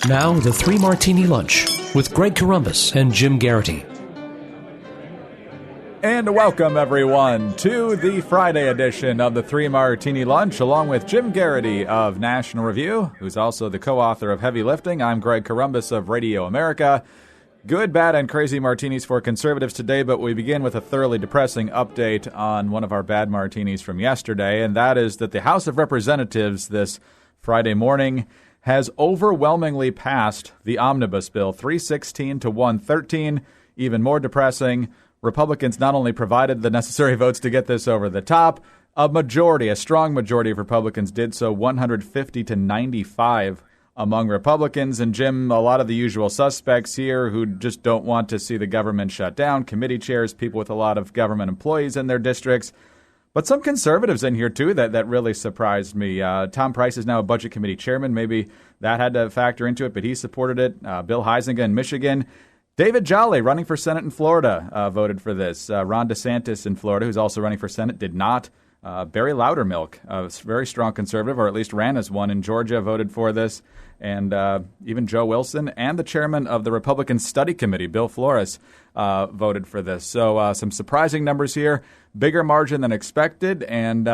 Now, the Three Martini Lunch with Greg Corombos and Jim Garrity. And welcome, everyone, to the Friday edition of the Three Martini Lunch, along with Jim Garrity of National Review, who's also the co-author of Heavy Lifting. I'm Greg Corombos of Radio America. Good, bad, and crazy martinis for conservatives today, but we begin with a thoroughly depressing update on one of our bad martinis from yesterday, and that is that the House of Representatives this Friday morning has overwhelmingly passed the omnibus bill, 316 to 113. Even more depressing, Republicans not only provided the necessary votes to get this over the top, a strong majority of Republicans did so, 150 to 95 among Republicans. And Jim, a lot of the usual suspects here who just don't want to see the government shut down, committee chairs, people with a lot of government employees in their districts. But some conservatives in here, too, that really surprised me. Tom Price is now a budget committee chairman. Maybe that had to factor into it, but he supported it. Bill Huizenga in Michigan. David Jolly, running for Senate in Florida, voted for this. Ron DeSantis in Florida, who's also running for Senate, did not. Barry Loudermilk, a very strong conservative, or at least ran as one in Georgia, voted for this. And even Joe Wilson and the chairman of the Republican Study Committee, Bill Flores, voted for this. So some surprising numbers here, bigger margin than expected, and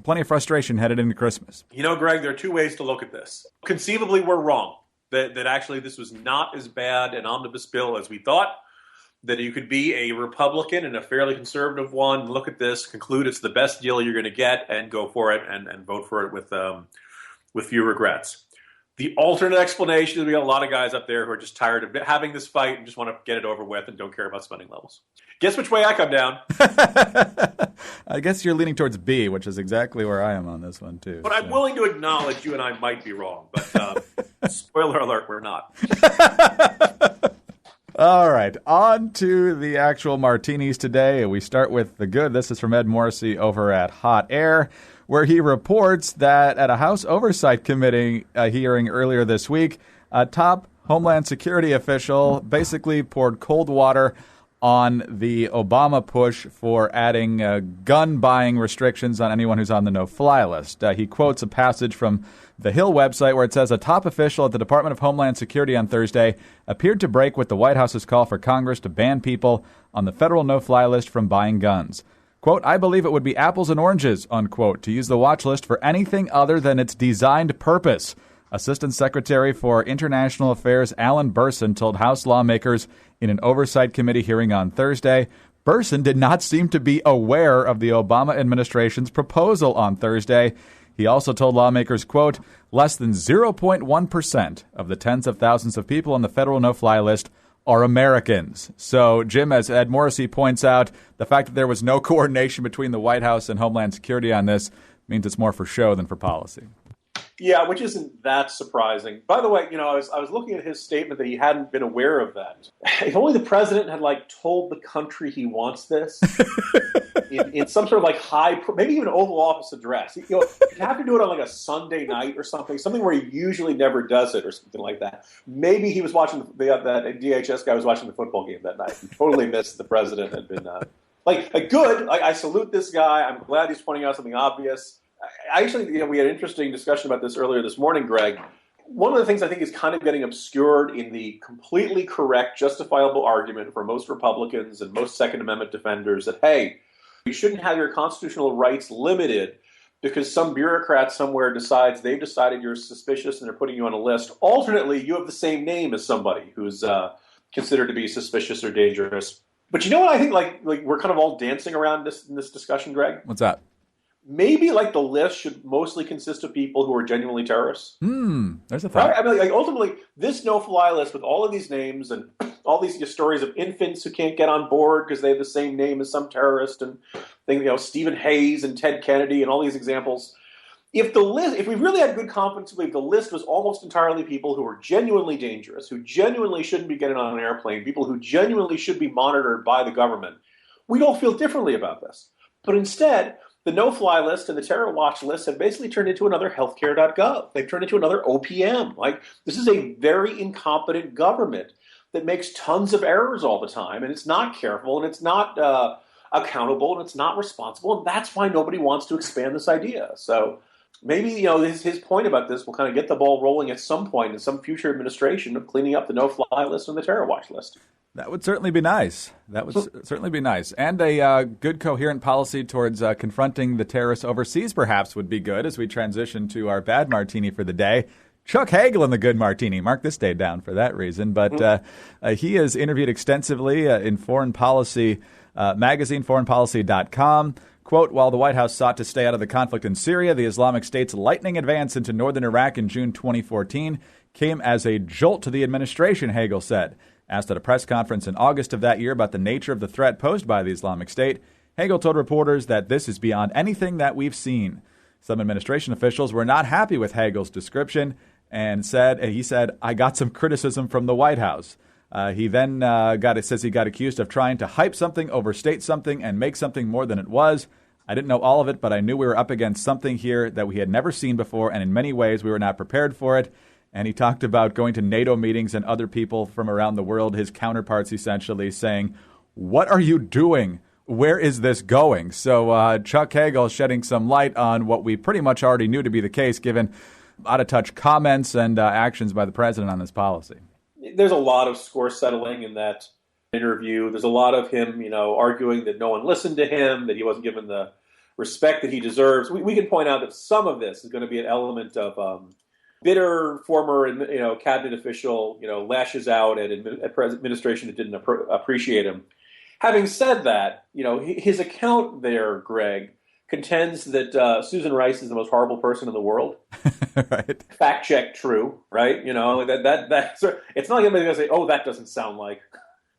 plenty of frustration headed into Christmas. You know, Greg, there are two ways to look at this. Conceivably, we're wrong, that actually this was not as bad an omnibus bill as we thought, that you could be a Republican and a fairly conservative one, look at this, conclude it's the best deal you're going to get, and go for it and vote for it with few regrets. The alternate explanation is we got a lot of guys up there who are just tired of having this fight and just want to get it over with and don't care about spending levels. Guess which way I come down? I guess you're leaning towards B, which is exactly where I am on this one, too. But I'm willing to acknowledge you and I might be wrong. But spoiler alert, we're not. All right, on to the actual martinis today. We start with the good. This is from Ed Morrissey over at Hot Air, where he reports that at a House Oversight Committee hearing earlier this week, a top Homeland Security official basically poured cold water on the Obama push for adding gun buying restrictions on anyone who's on the no-fly list. He quotes a passage from the Hill website where it says, a top official at the Department of Homeland Security on Thursday appeared to break with the White House's call for Congress to ban people on the federal no-fly list from buying guns. Quote, I believe it would be apples and oranges, unquote, to use the watch list for anything other than its designed purpose. Assistant Secretary for International Affairs Alan Burson told House lawmakers in an Oversight Committee hearing on Thursday. Burson did not seem to be aware of the Obama administration's proposal on Thursday. He also told lawmakers, quote, less than 0.1% of the tens of thousands of people on the federal no-fly list are Americans. So, Jim, as Ed Morrissey points out, the fact that there was no coordination between the White House and Homeland Security on this means it's more for show than for policy. Yeah, which isn't that surprising. By the way, you know, I was looking at his statement that he hadn't been aware of that. If only the president had told the country he wants this in some sort of maybe even Oval Office address. You know, you have to do it on a Sunday night or something where he usually never does it or something like that. Maybe he was watching that DHS guy was watching the football game that night. He totally missed the president had been good. I salute this guy. I'm glad he's pointing out something obvious. Actually, we had an interesting discussion about this earlier this morning, Greg. One of the things I think is kind of getting obscured in the completely correct, justifiable argument for most Republicans and most Second Amendment defenders that, hey, you shouldn't have your constitutional rights limited because some bureaucrat somewhere decides they've decided you're suspicious and they're putting you on a list. Alternately, you have the same name as somebody who's considered to be suspicious or dangerous. But you know what I think we're kind of all dancing around in this discussion, Greg? What's that? Maybe the list should mostly consist of people who are genuinely terrorists. There's a thought. Right? I mean, ultimately, this no-fly list with all of these names and all these stories of infants who can't get on board because they have the same name as some terrorist and Stephen Hayes and Ted Kennedy and all these examples. If we really had good confidence to believe the list was almost entirely people who were genuinely dangerous, who genuinely shouldn't be getting on an airplane, people who genuinely should be monitored by the government, we'd all feel differently about this. But instead, the no-fly list and the terror watch list have basically turned into another healthcare.gov. They've turned into another OPM. This is a very incompetent government that makes tons of errors all the time, and it's not careful, and it's not accountable, and it's not responsible, and that's why nobody wants to expand this idea. So maybe, his point about this will kind of get the ball rolling at some point in some future administration of cleaning up the no-fly list and the terror watch list. That would certainly be nice. That would certainly be nice. And a good, coherent policy towards confronting the terrorists overseas, perhaps, would be good as we transition to our bad martini for the day. Chuck Hagel in the good martini. Mark this day down for that reason. But he is interviewed extensively in Foreign Policy magazine, foreignpolicy.com. Quote, while the White House sought to stay out of the conflict in Syria, the Islamic State's lightning advance into northern Iraq in June 2014 came as a jolt to the administration, Hagel said. Asked at a press conference in August of that year about the nature of the threat posed by the Islamic State, Hagel told reporters that this is beyond anything that we've seen. Some administration officials were not happy with Hagel's description and he said, I got some criticism from the White House. He then got accused of trying to hype something, overstate something, and make something more than it was. I didn't know all of it, but I knew we were up against something here that we had never seen before, and in many ways we were not prepared for it. And he talked about going to NATO meetings and other people from around the world, his counterparts essentially, saying, what are you doing? Where is this going? So Chuck Hagel shedding some light on what we pretty much already knew to be the case, given out-of-touch comments and actions by the president on this policy. There's a lot of score settling in that interview. There's a lot of him, arguing that no one listened to him, that he wasn't given the respect that he deserves. We can point out that some of this is going to be an element of bitter former, cabinet official, lashes out at administration that didn't appreciate him. Having said that, his account there, Greg, contends that Susan Rice is the most horrible person in the world. Right. Fact check, true. Right. It's not like anybody's going to say, "Oh, that doesn't sound like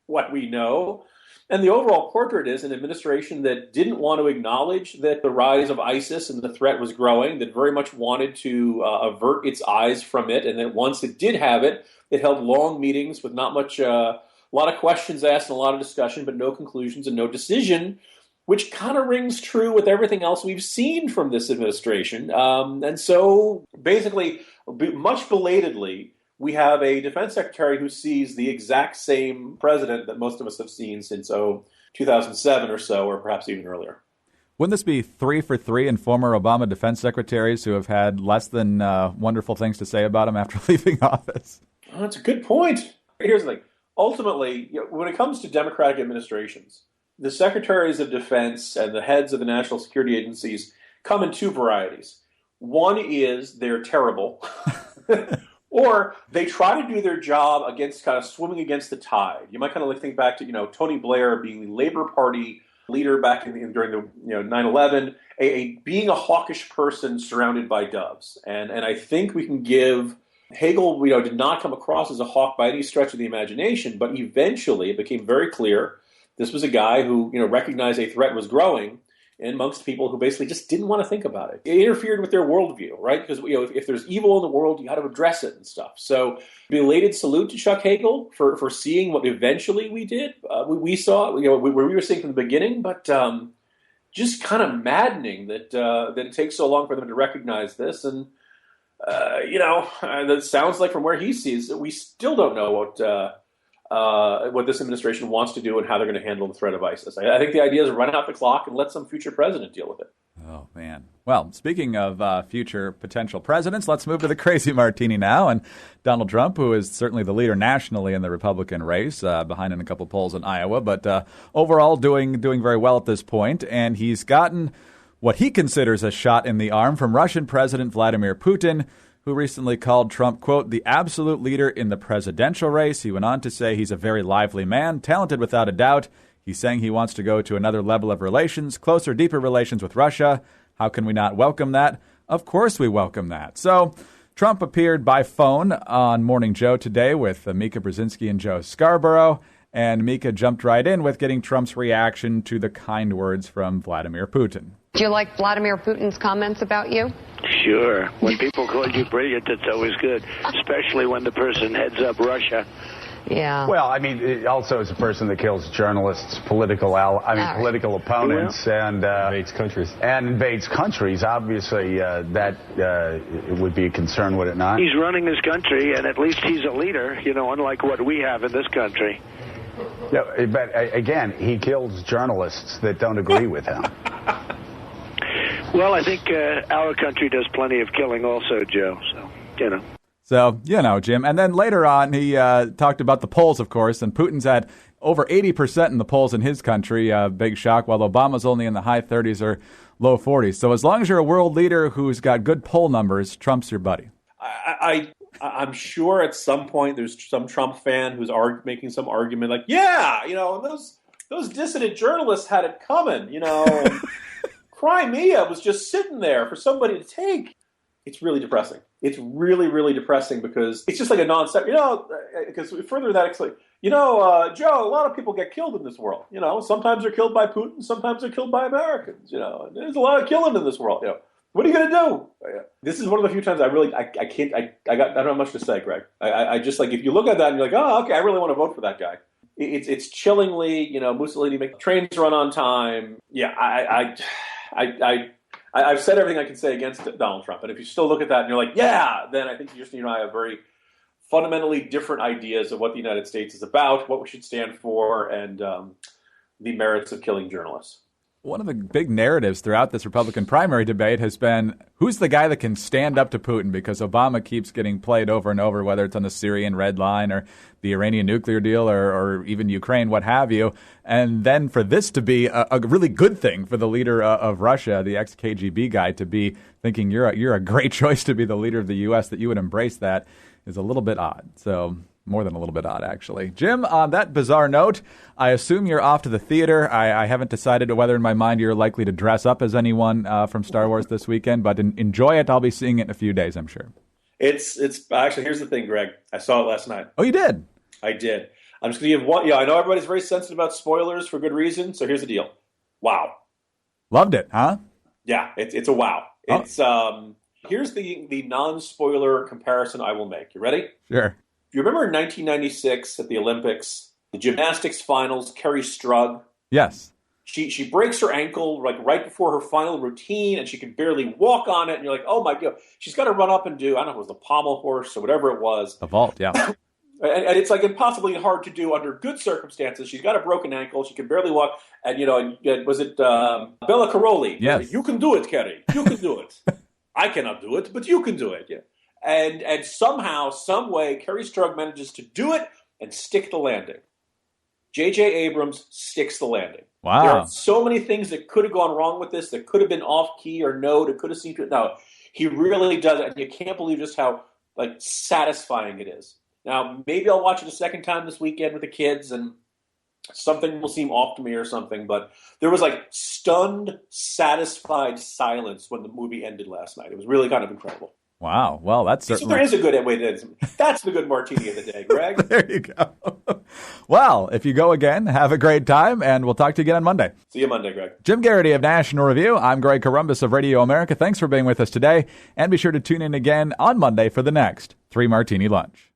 what we know." And the overall portrait is an administration that didn't want to acknowledge that the rise of ISIS and the threat was growing, that very much wanted to avert its eyes from it, and that once it did have it, it held long meetings with not much, a lot of questions asked and a lot of discussion, but no conclusions and no decision, which kind of rings true with everything else we've seen from this administration. And so basically, much belatedly, we have a defense secretary who sees the exact same president that most of us have seen since 2007 or so, or perhaps even earlier. Wouldn't this be 3 for 3 in former Obama defense secretaries who have had less than wonderful things to say about him after leaving office? Oh, that's a good point. Here's the thing. Ultimately, when it comes to Democratic administrations, the secretaries of defense and the heads of the national security agencies come in two varieties. One is they're terrible, or they try to do their job against kind of swimming against the tide. You might kind of think back to Tony Blair being the Labor Party leader back during the 9/11, being a hawkish person surrounded by doves. And I think we can give Hagel, did not come across as a hawk by any stretch of the imagination, but eventually it became very clear this was a guy who, recognized a threat was growing amongst people who basically just didn't want to think about it. It interfered with their worldview, right? Because, if there's evil in the world, you got to address it and stuff. So belated salute to Chuck Hagel for seeing what eventually we did. We saw, where we were seeing from the beginning, but just kind of maddening that it takes so long for them to recognize this. And, that sounds like from where he sees it, we still don't know what this administration wants to do and how they're going to handle the threat of ISIS. I think the idea is run out the clock and let some future president deal with it. Oh, man. Well, speaking of future potential presidents, let's move to the crazy martini now. And Donald Trump, who is certainly the leader nationally in the Republican race, behind in a couple polls in Iowa, but overall doing very well at this point. And he's gotten what he considers a shot in the arm from Russian President Vladimir Putin, who recently called Trump, quote, the absolute leader in the presidential race. He went on to say he's a very lively man, talented without a doubt. He's saying he wants to go to another level of relations, closer, deeper relations with Russia. How can we not welcome that? Of course we welcome that. So Trump appeared by phone on Morning Joe today with Mika Brzezinski and Joe Scarborough. And Mika jumped right in with getting Trump's reaction to the kind words from Vladimir Putin. Do you like Vladimir Putin's comments about you? Sure. When people call you brilliant, it's always good, especially when the person heads up Russia. Yeah. Well, I mean, also as a person that kills journalists, political opponents, and invades countries. And invades countries. Obviously, that it would be a concern, would it not? He's running his country, and at least he's a leader, unlike what we have in this country. Yeah, but again, he kills journalists that don't agree with him. Well, I think our country does plenty of killing also, Joe. So, So, Jim. And then later on, he talked about the polls, of course, and Putin's had over 80% in the polls in his country. Big shock, while Obama's only in the high 30s or low 40s. So as long as you're a world leader who's got good poll numbers, Trump's your buddy. I'm sure at some point there's some Trump fan who's making some argument like, yeah, those dissident journalists had it coming, and Crimea was just sitting there for somebody to take. It's really depressing. It's really, really depressing because it's just like a non-stop, because further that, it's like, Joe, a lot of people get killed in this world. Sometimes they're killed by Putin, sometimes they're killed by Americans. There's a lot of killing in this world. What are you going to do? This is one of the few times I don't have much to say, Greg. I just like, if you look at that and you're like, oh, okay, I really want to vote for that guy. It's chillingly, Mussolini make trains run on time. Yeah, I've said everything I can say against Donald Trump. And if you still look at that and you're like, yeah, then I think you and I have very fundamentally different ideas of what the United States is about, what we should stand for, and the merits of killing journalists. One of the big narratives throughout this Republican primary debate has been, who's the guy that can stand up to Putin? Because Obama keeps getting played over and over, whether it's on the Syrian red line or the Iranian nuclear deal or even Ukraine, what have you. And then for this to be a really good thing for the leader of Russia, the ex-KGB guy, to be thinking you're a great choice to be the leader of the U.S., that you would embrace that, is a little bit odd. So more than a little bit odd, actually. Jim, on that bizarre note, I assume you're off to the theater. I haven't decided whether in my mind you're likely to dress up as anyone from Star Wars this weekend, but enjoy it. I'll be seeing it in a few days, I'm sure. It's actually, here's the thing, Greg. I saw it last night. Oh, you did? I did. I'm just going to give one. Yeah, I know everybody's very sensitive about spoilers for good reason, so here's the deal. Wow. Loved it, huh? Yeah, it's a wow. It's here's the non-spoiler comparison I will make. You ready? Sure. You remember in 1996 at the Olympics, the gymnastics finals, Kerri Strug? Yes. She breaks her ankle like right before her final routine, and she can barely walk on it. And you're like, oh my God, she's got to run up and do, I don't know if it was the pommel horse or whatever it was. The vault, yeah. And it's like impossibly hard to do under good circumstances. She's got a broken ankle. She can barely walk. And, was it Bella Caroli? Yes. You can do it, Kerri. You can do it. I cannot do it, but you can do it. Yeah. And somehow, some way, Kerri Strug manages to do it and stick the landing. J.J. Abrams sticks the landing. Wow. There are so many things that could have gone wrong with this, that could have been off key or no, that could have seemed to. No, he really does it. And you can't believe just how satisfying it is. Now, maybe I'll watch it a second time this weekend with the kids, and something will seem off to me or something. But there was stunned, satisfied silence when the movie ended last night. It was really kind of incredible. Wow. Well, that's certainly... So there is a good way to... That's the good martini of the day, Greg. There you go. Well, if you go again, have a great time, and we'll talk to you again on Monday. See you Monday, Greg. Jim Garrity of National Review. I'm Greg Columbus of Radio America. Thanks for being with us today, and be sure to tune in again on Monday for the next 3 Martini Lunch.